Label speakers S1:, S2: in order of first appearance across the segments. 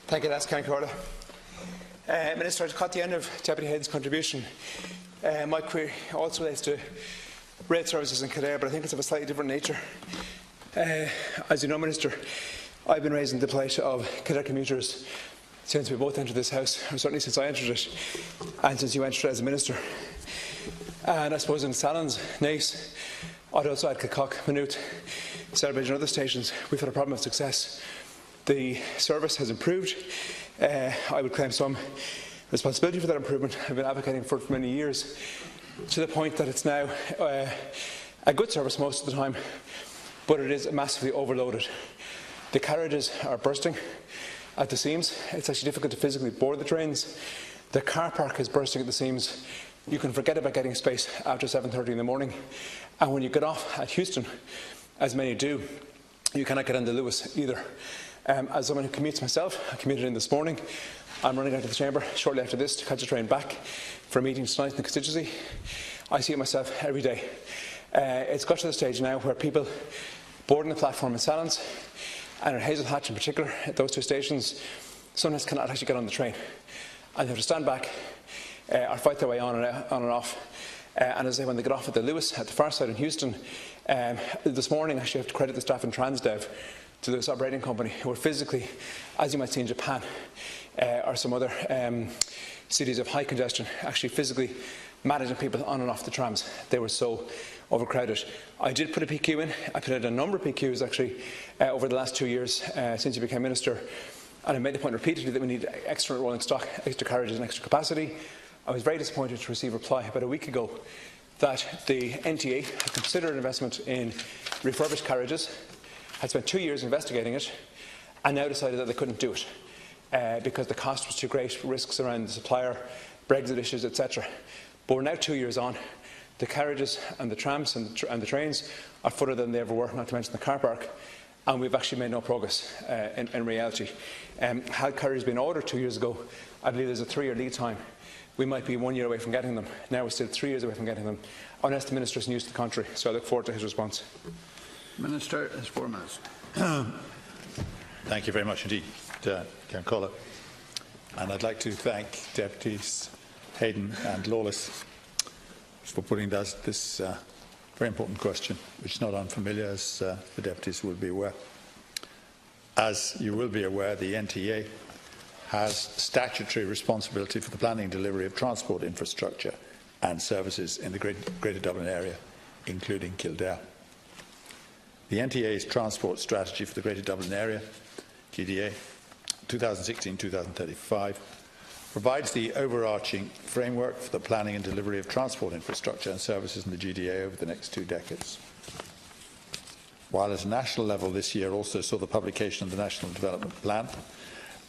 S1: Thank you, that's Carriages. Minister, I caught the end of Deputy Hayden's contribution. My query also relates to rail services in Kildare, but I think it's of a slightly different nature. As you know, Minister, I've been raising the plight of Kildare commuters since we both entered this House, or certainly since I entered it, and since you entered it as a Minister. And I suppose in Sallins, Naas, I'd also add Kilcock, Maynooth, Celebrate and other stations, we've had a problem of success. The service has improved. I would claim some responsibility for that improvement. I've been advocating for it for many years, to the point that it's now a good service most of the time, but it is massively overloaded. The carriages are bursting at the seams. It's actually difficult to physically board the trains. The car park is bursting at the seams. You can forget about getting space after 7:30 in the morning. And when you get off at Heuston, as many do, you cannot get on the LUAS either. As someone who commutes myself, I commuted in this morning. I'm running out to the Chamber shortly after this to catch a train back for a meeting tonight in the constituency. I see it myself every day. It's got to the stage now where people boarding the platform in Sallins and at Hazel Hatch in particular, at those two stations, sometimes cannot actually get on the train. And they have to stand back or fight their way on and off. And as I say, when they get off at the LUAS at the far side in Heuston, this morning I actually have to credit the staff in Transdev to this operating company who are physically, as you might see in Japan or some other cities of high congestion, actually physically managing people on and off the trams. They were so overcrowded. I did put a PQ in. I put in a number of PQs actually over the last 2 years since you became Minister, and I made the point repeatedly that we need extra rolling stock, extra carriages and extra capacity. I was very disappointed to receive a reply about a week ago that the NTA had considered an investment in refurbished carriages, had spent 2 years investigating it, and now decided that they couldn't do it because the cost was too great, risks around the supplier, Brexit issues, etc. But we're now 2 years on. The carriages and the trams and the trains are footer than they ever were, not to mention the car park, and we've actually made no progress in reality. Had carriages been ordered 2 years ago, I believe there's a 3-year lead time. We might be 1 year away from getting them. Now we're still 3 years away from getting them, unless the Minister is news to the contrary. So I look forward to his response.
S2: Minister has 4 minutes.
S3: Thank you very much indeed, Carriages. And I'd like to thank Deputies Hayden and Lawless for putting this very important question, which is not unfamiliar, as the deputies will be aware. As you will be aware, the NTA has statutory responsibility for the planning and delivery of transport infrastructure and services in the Greater Dublin area, including Kildare. The NTA's transport strategy for the Greater Dublin area, GDA, 2016-2035, provides the overarching framework for the planning and delivery of transport infrastructure and services in the GDA over the next 2 decades. While at a national level this year also saw the publication of the National Development Plan,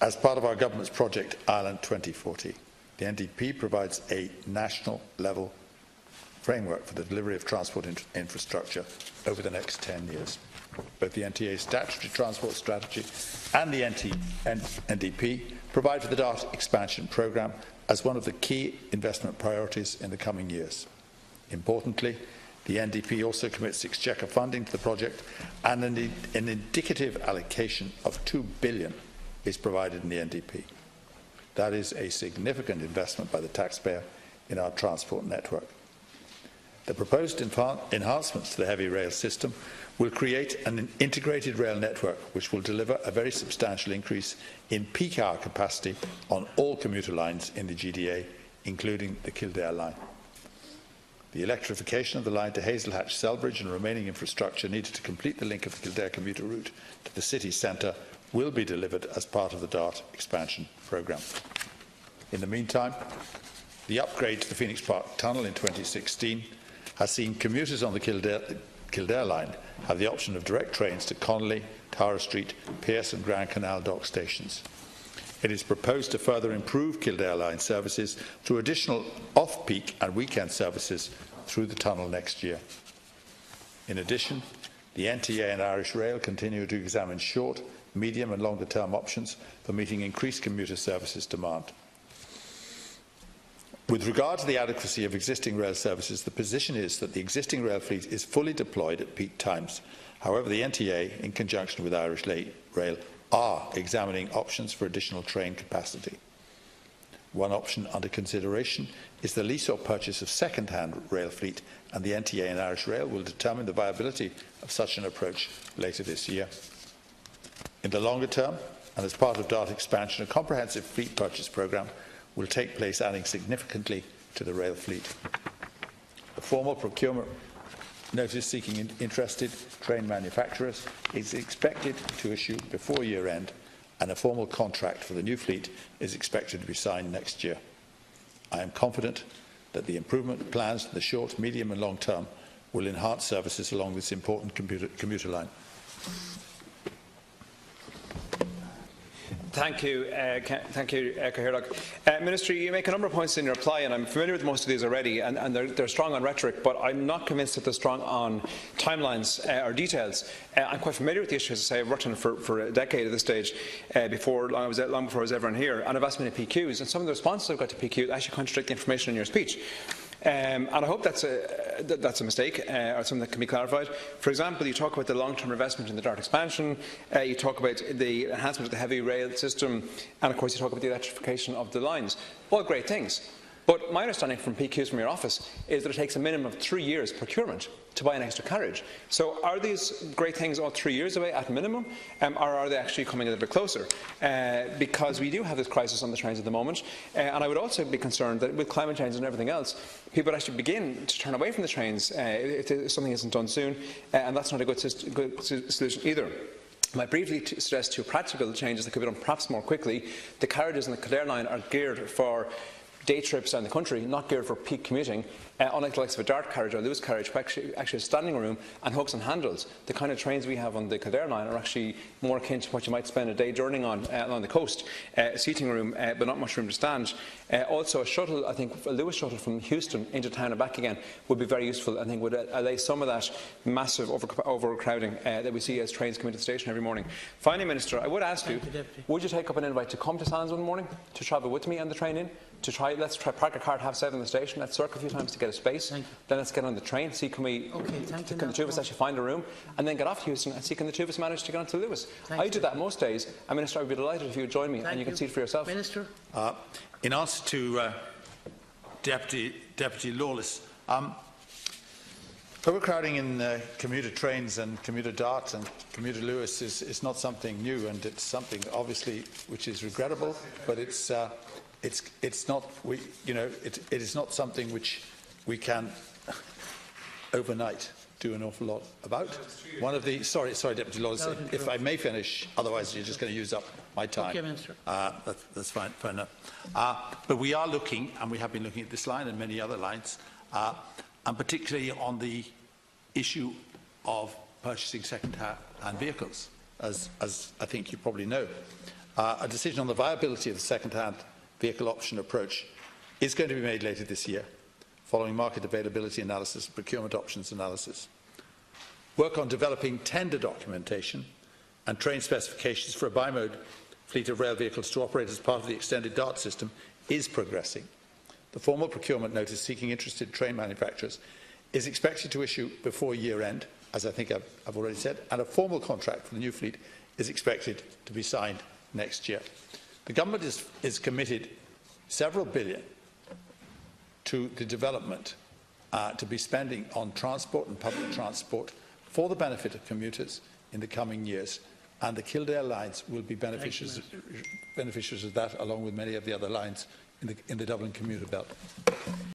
S3: as part of our government's project Ireland 2040, the NDP provides a national level framework for the delivery of transport infrastructure over the next 10 years. Both the NTA's statutory transport strategy and the NDP provide for the DART expansion programme as one of the key investment priorities in the coming years. Importantly, the NDP also commits exchequer funding to the project, and an indicative allocation of €2 billion is provided in the NDP. That is a significant investment by the taxpayer in our transport network. The proposed enhancements to the heavy rail system will create an integrated rail network which will deliver a very substantial increase in peak hour capacity on all commuter lines in the GDA, including the Kildare line. The electrification of the line to Hazel Hatch, Selbridge and remaining infrastructure needed to complete the link of the Kildare commuter route to the city centre will be delivered as part of the DART expansion programme. In the meantime, the upgrade to the Phoenix Park Tunnel in 2016 has seen commuters on the Kildare line have the option of direct trains to Connolly, Tara Street, Pearse and Grand Canal dock stations. It is proposed to further improve Kildare line services through additional off-peak and weekend services through the tunnel next year. In addition, the NTA and Irish Rail continue to examine short, medium and longer-term options for meeting increased commuter services demand. With regard to the adequacy of existing rail services, the position is that the existing rail fleet is fully deployed at peak times. However, the NTA, in conjunction with Irish Rail, are examining options for additional train capacity. One option under consideration is the lease or purchase of second-hand rail fleet, and the NTA and Irish Rail will determine the viability of such an approach later this year. In the longer term, and as part of DART expansion, a comprehensive fleet purchase programme will take place, adding significantly to the rail fleet. The formal procurement notice seeking interested train manufacturers is expected to issue before year-end, and a formal contract for the new fleet is expected to be signed next year. I am confident that the improvement plans in the short, medium and long term will enhance services along this important commuter line.
S1: Thank you, Cathaoirleach. Minister, you make a number of points in your reply, and I'm familiar with most of these already, and they're strong on rhetoric, but I'm not convinced that they're strong on timelines or details. I'm quite familiar with the issue. As I say, I've worked on it for a decade at this stage, long before I was ever in here, and I've asked many PQs, and some of the responses I've got to PQ actually contradict the information in your speech. And I hope that's a mistake or something that can be clarified. For example, you talk about the long-term investment in the DART expansion, you talk about the enhancement of the heavy rail system, and of course you talk about the electrification of the lines. All great things. But my understanding from PQs from your office is that it takes a minimum of 3 years procurement to buy an extra carriage. So are these great things all 3 years away at minimum, or are they actually coming a little bit closer? Because we do have this crisis on the trains at the moment, and I would also be concerned that with climate change and everything else, people would actually begin to turn away from the trains if something isn't done soon, and that's not a good solution either. I might briefly suggest two practical changes that could be done perhaps more quickly. The carriages on the Kildare line are geared for day trips around the country, not geared for peak commuting, unlike the likes of a DART carriage or a LUAS carriage, which actually has standing room and hooks and handles. The kind of trains we have on the Kildare line are actually more akin to what you might spend a day journeying on along the coast. Seating room, but not much room to stand. Also, a shuttle, I think, a LUAS shuttle from Heuston into town and back again would be very useful. I think would allay some of that massive overcrowding that we see as trains come into the station every morning. Finally, Minister, I would ask you, would you take up an invite to come to Sallins one morning to travel with me on the train in? Let's try park a car at 7:30 in the station. Let's circle a few times to get a space. Then let's get on the train. See, can the two of us actually find a room, and then get off to Heuston and see can the two of us manage to get onto LUAS. I do that most days. And Minister, I would be delighted if you would join me, and you can see it for yourself.
S2: Minister,
S3: in answer to Deputy Lawless, overcrowding in commuter trains and commuter DART and commuter LUAS is not something new, and it's something obviously which is regrettable, but it's not it is not something which we can overnight do an awful lot about. One of the sorry Deputy Lawless, if I may finish, otherwise you're just going to use up my time.
S2: Okay, Minister.
S3: That's fine enough. But we are looking, and we have been looking at this line and many other lines, and particularly on the issue of purchasing second-hand vehicles, as I think you probably know. A decision on the viability of the second-hand vehicle option approach is going to be made later this year, following market availability analysis and procurement options analysis. Work on developing tender documentation and train specifications for a bi-mode fleet of rail vehicles to operate as part of the extended DART system is progressing. The formal procurement notice seeking interested train manufacturers is expected to issue before year-end, as I think I've already said, and a formal contract for the new fleet is expected to be signed next year. The government is committed several billion to the development to be spending on transport and public transport for the benefit of commuters in the coming years, and the Kildare lines will be beneficiaries of that, along with many of the other lines in the Dublin commuter belt.